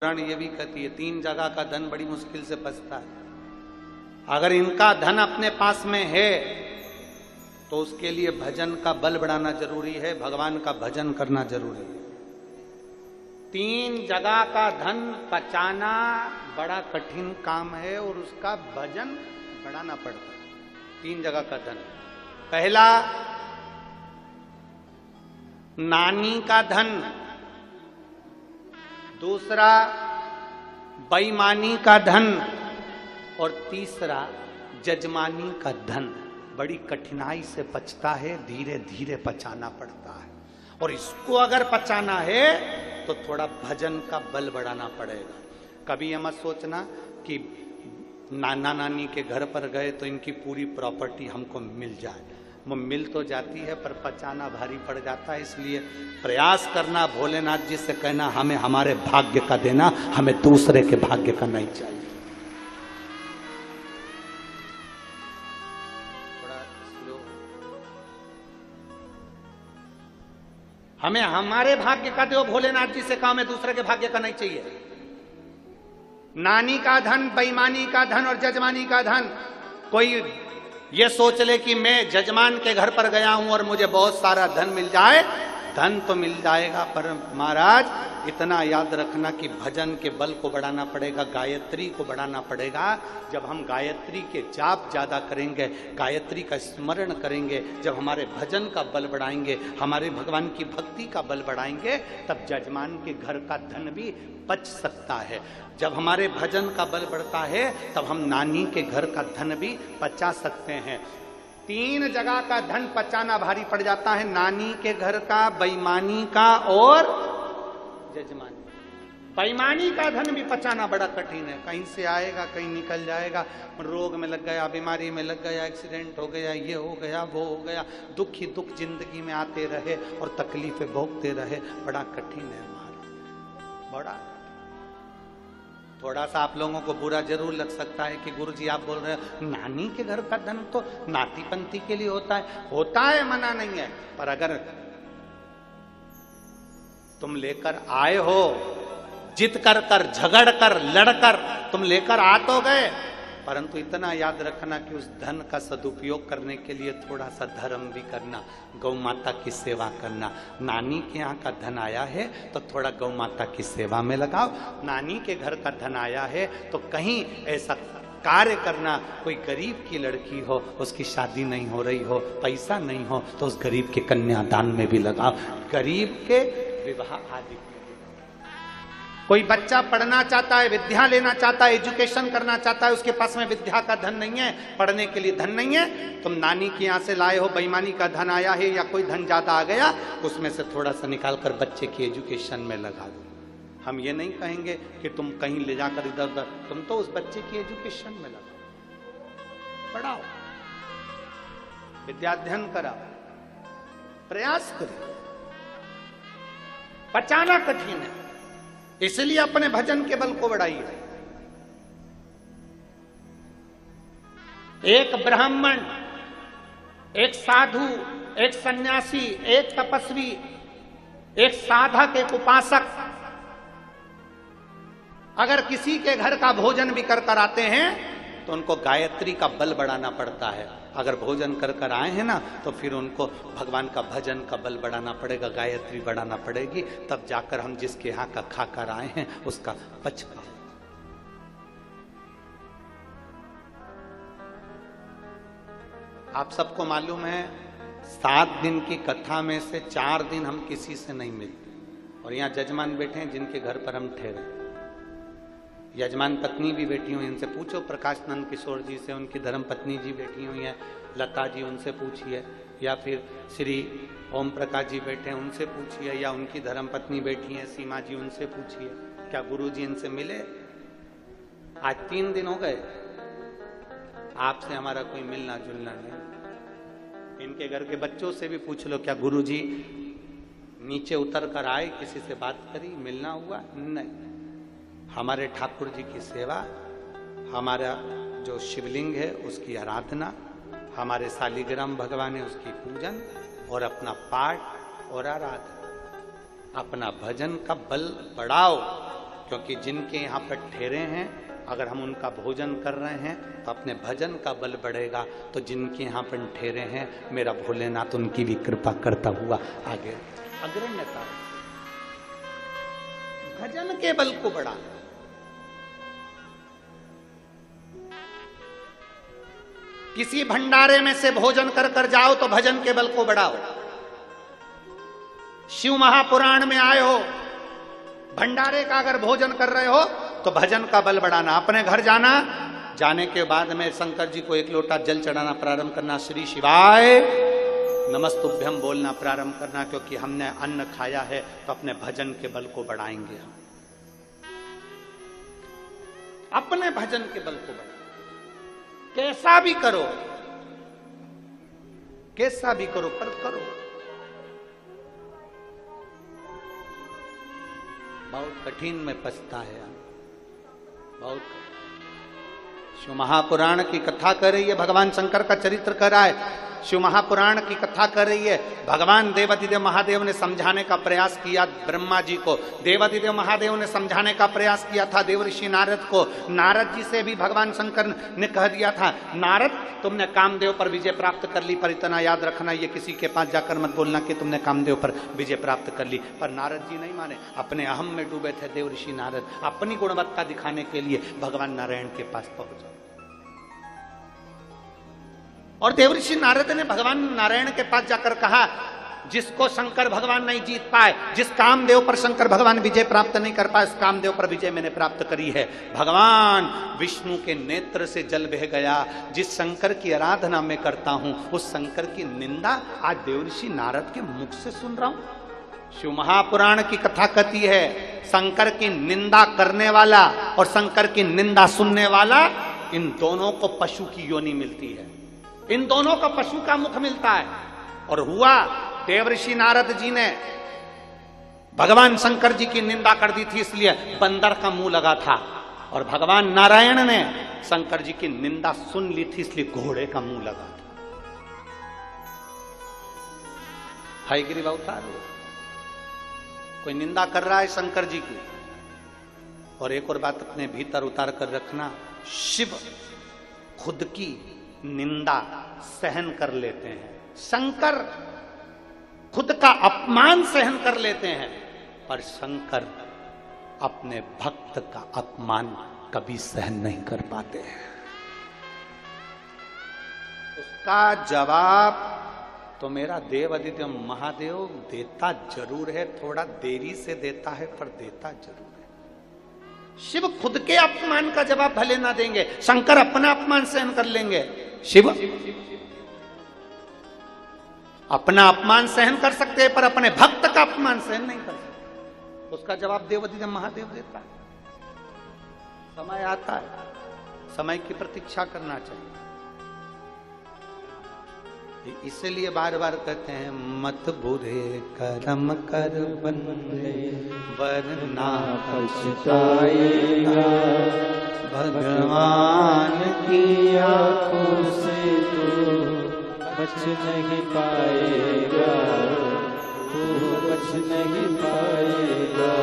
पुराण ये भी कहती है 3 जगह का धन बड़ी मुश्किल से बचता है। अगर इनका धन अपने पास में है तो उसके लिए भजन का बल बढ़ाना जरूरी है, भगवान का भजन करना जरूरी है। 3 जगह का धन बचाना बड़ा कठिन काम है और उसका भजन बढ़ाना पड़ता है। 3 जगह का धन, पहला नानी का धन, दूसरा बेईमानी का धन और तीसरा जजमानी का धन। बड़ी कठिनाई से पचता है, धीरे धीरे पचाना पड़ता है। और इसको अगर पचाना है तो थोड़ा भजन का बल बढ़ाना पड़ेगा। कभी ये मत सोचना कि नाना नानी के घर पर गए तो इनकी पूरी प्रॉपर्टी हमको मिल जाए। वो मिल तो जाती है पर पचाना भारी पड़ जाता है। इसलिए प्रयास करना, भोलेनाथ जी से कहना हमें हमारे भाग्य का देना, हमें दूसरे के भाग्य का नहीं चाहिए। थोड़ा स्लो। हमें हमारे भाग्य का दो, भोलेनाथ जी से कहा हमें दूसरे के भाग्य का नहीं चाहिए। नानी का धन, बेईमानी का धन और जजमानी का धन। कोई ये सोच ले कि मैं जजमान के घर पर गया हूं और मुझे बहुत सारा धन मिल जाए। धन तो मिल जाएगा पर महाराज इतना याद रखना कि भजन के बल को बढ़ाना पड़ेगा, गायत्री को बढ़ाना पड़ेगा। जब हम गायत्री के जाप ज्यादा करेंगे, गायत्री का स्मरण करेंगे, जब हमारे भजन का बल बढ़ाएंगे, हमारे भगवान की भक्ति का बल बढ़ाएंगे, तब जजमान के घर का धन भी बच सकता है। जब हमारे भजन का बल बढ़ता है तब हम नानी के घर का धन भी बचा सकते हैं। 3 जगह का धन पचाना भारी पड़ जाता है, नानी के घर का, बेईमानी का और जजमानी। बेईमानी का धन भी पचाना बड़ा कठिन है। कहीं से आएगा, कहीं निकल जाएगा, रोग में लग गया, बीमारी में लग गया, एक्सीडेंट हो गया, ये हो गया, वो हो गया, दुख ही दुख जिंदगी में आते रहे और तकलीफें भोगते रहे। बड़ा कठिन है हमारा, बड़ा। थोड़ा सा आप लोगों को बुरा जरूर लग सकता है कि गुरुजी आप बोल रहे हैं नानी के घर का धन तो नाती पंती के लिए होता है, मना नहीं है। पर अगर तुम लेकर आए हो, जिद कर कर, झगड़ कर, लड़कर तुम लेकर आ तो गए, परंतु इतना याद रखना कि उस धन का सदुपयोग करने के लिए थोड़ा सा धर्म भी करना, गौ माता की सेवा करना। नानी के यहाँ का धन आया है तो थोड़ा गौ माता की सेवा में लगाओ। नानी के घर का धन आया है तो कहीं ऐसा कार्य करना, कोई गरीब की लड़की हो, उसकी शादी नहीं हो रही हो, पैसा नहीं हो, तो उस गरीब के कन्यादान में भी लगाओ, गरीब के विवाह आदि। कोई बच्चा पढ़ना चाहता है, विद्या लेना चाहता है, एजुकेशन करना चाहता है, उसके पास में विद्या का धन नहीं है, पढ़ने के लिए धन नहीं है, तुम नानी के यहाँ से लाए हो, बेईमानी का धन आया है या कोई धन ज्यादा आ गया, उसमें से थोड़ा सा निकाल कर बच्चे की एजुकेशन में लगा दो। हम ये नहीं कहेंगे कि तुम कहीं ले जाकर इधर उधर, तुम तो उस बच्चे की एजुकेशन में लगाओ, पढ़ाओ, विद्याध्ययन कराओ, प्रयास करो। बचाना कठिन है, इसलिए अपने भजन के बल को बढ़ाइए। एक ब्राह्मण, एक साधु, एक सन्यासी, एक तपस्वी, एक साधक, एक उपासक अगर किसी के घर का भोजन भी कर कर आते हैं तो उनको गायत्री का बल बढ़ाना पड़ता है। अगर भोजन कर कर आए हैं ना तो फिर उनको भगवान का भजन का बल बढ़ाना पड़ेगा, गायत्री बढ़ाना पड़ेगी, तब जाकर हम जिसके यहाँ का खाकर आए हैं उसका पच पाए। आप सबको मालूम है 7 दिन की कथा में से 4 दिन हम किसी से नहीं मिलते और यहाँ जजमान बैठे हैं जिनके घर पर हम ठहरे। यजमान पत्नी भी बैठी हुई, इनसे पूछो, प्रकाश नंद किशोर जी से, उनकी धर्म पत्नी जी बैठी हुई हैं, लता जी, उनसे पूछिए, या फिर श्री ओम प्रकाश जी बैठे हैं, उनसे पूछिए, या उनकी धर्म पत्नी बैठी हैं सीमा जी, उनसे पूछिए क्या गुरु जी इनसे मिले। आज 3 दिन हो गए, आपसे हमारा कोई मिलना जुलना नहीं। इनके घर के बच्चों से भी पूछ लो क्या गुरु जी नीचे उतर कर आए, किसी से बात करी, मिलना हुआ? नहीं। हमारे ठाकुर जी की सेवा, हमारा जो शिवलिंग है उसकी आराधना, हमारे शालिग्राम भगवान है उसकी पूजन और अपना पाठ और आराधना, अपना भजन का बल बढ़ाओ। क्योंकि जिनके यहाँ पर ठहरे हैं, अगर हम उनका भोजन कर रहे हैं तो अपने भजन का बल बढ़ेगा। तो जिनके यहाँ पर ठहरे हैं, मेरा भोलेनाथ उनकी भी कृपा करता हुआ आगे अग्रण्यता, भजन के बल को बढ़ा। किसी भंडारे में से भोजन कर कर जाओ तो भजन के बल को बढ़ाओ। शिव महापुराण में आए हो, भंडारे का अगर भोजन कर रहे हो तो भजन का बल बढ़ाना। अपने घर जाना, जाने के बाद में शंकर जी को एक लोटा जल चढ़ाना प्रारंभ करना, श्री शिवाय नमस्तुभ्यम बोलना प्रारंभ करना, क्योंकि हमने अन्न खाया है तो अपने भजन के बल को बढ़ाएंगे हम। अपने भजन के बल को बढ़ाएंगे। कैसा भी करो, कैसा भी करो, पर करो। बहुत कठिन में पछता है, बहुत। शिव महापुराण की कथा कर रही है, भगवान शंकर का चरित्र कर रहा है। शिव महापुराण की कथा कर रही है। भगवान देवाधिदेव महादेव ने समझाने का प्रयास किया ब्रह्मा जी को, देवाधिदेव महादेव ने समझाने का प्रयास किया था देवऋषि नारद को। नारद जी से भी भगवान शंकर ने कह दिया था, नारद तुमने कामदेव पर विजय प्राप्त कर ली, पर इतना याद रखना, ये किसी के पास जाकर मत बोलना कि तुमने कामदेव पर विजय प्राप्त कर ली। पर नारद जी नहीं माने, अपने अहम में डूबे थे देवऋषि नारद। अपनी गुणवत्ता दिखाने के लिए भगवान नारायण के पास पहुंचा, और देवऋषि नारद ने भगवान नारायण के पास जाकर कहा, जिसको शंकर भगवान नहीं जीत पाए, जिस कामदेव पर शंकर भगवान विजय प्राप्त नहीं कर पाए, उस कामदेव पर विजय मैंने प्राप्त करी है। भगवान विष्णु के नेत्र से जल बह गया। जिस शंकर की आराधना मैं करता हूं, उस शंकर की निंदा आज देवऋषि नारद के मुख से सुन रहा हूं। शिव महापुराण की कथा कहती है, शंकर की निंदा करने वाला और शंकर की निंदा सुनने वाला, इन दोनों को पशु की योनि मिलती है, इन दोनों को पशु का मुख मिलता है। और हुआ, देवऋषि नारद जी ने भगवान शंकर जी की निंदा कर दी थी, इसलिए बंदर का मुंह लगा था। और भगवान नारायण ने शंकर जी की निंदा सुन ली थी, इसलिए घोड़े का मुंह लगा था। हयग्रीव अवतार हो, कोई निंदा कर रहा है शंकर जी की। और एक और बात अपने भीतर उतार कर रखना, शिव खुद की निंदा सहन कर लेते हैं, शंकर खुद का अपमान सहन कर लेते हैं, पर शंकर अपने भक्त का अपमान कभी सहन नहीं कर पाते हैं। उसका जवाब तो मेरा देवाधिदेव महादेव देता जरूर है, थोड़ा देरी से देता है, पर देता जरूर है। शिव खुद के अपमान का जवाब भले ना देंगे, शंकर अपना अपमान सहन कर लेंगे। शिव अपना अपमान सहन कर सकते हैं, पर अपने भक्त का अपमान सहन नहीं कर सकते। उसका जवाब देवाधिदेव महादेव देता है। समय आता है, समय की प्रतीक्षा करना चाहिए। इसलिए बार बार कहते हैं, मत बुरे कर्म कर बंदे वरना पछताएगा, भगवान की आंखों से तू बच नहीं पाएगा, तू बच नहीं पाएगा।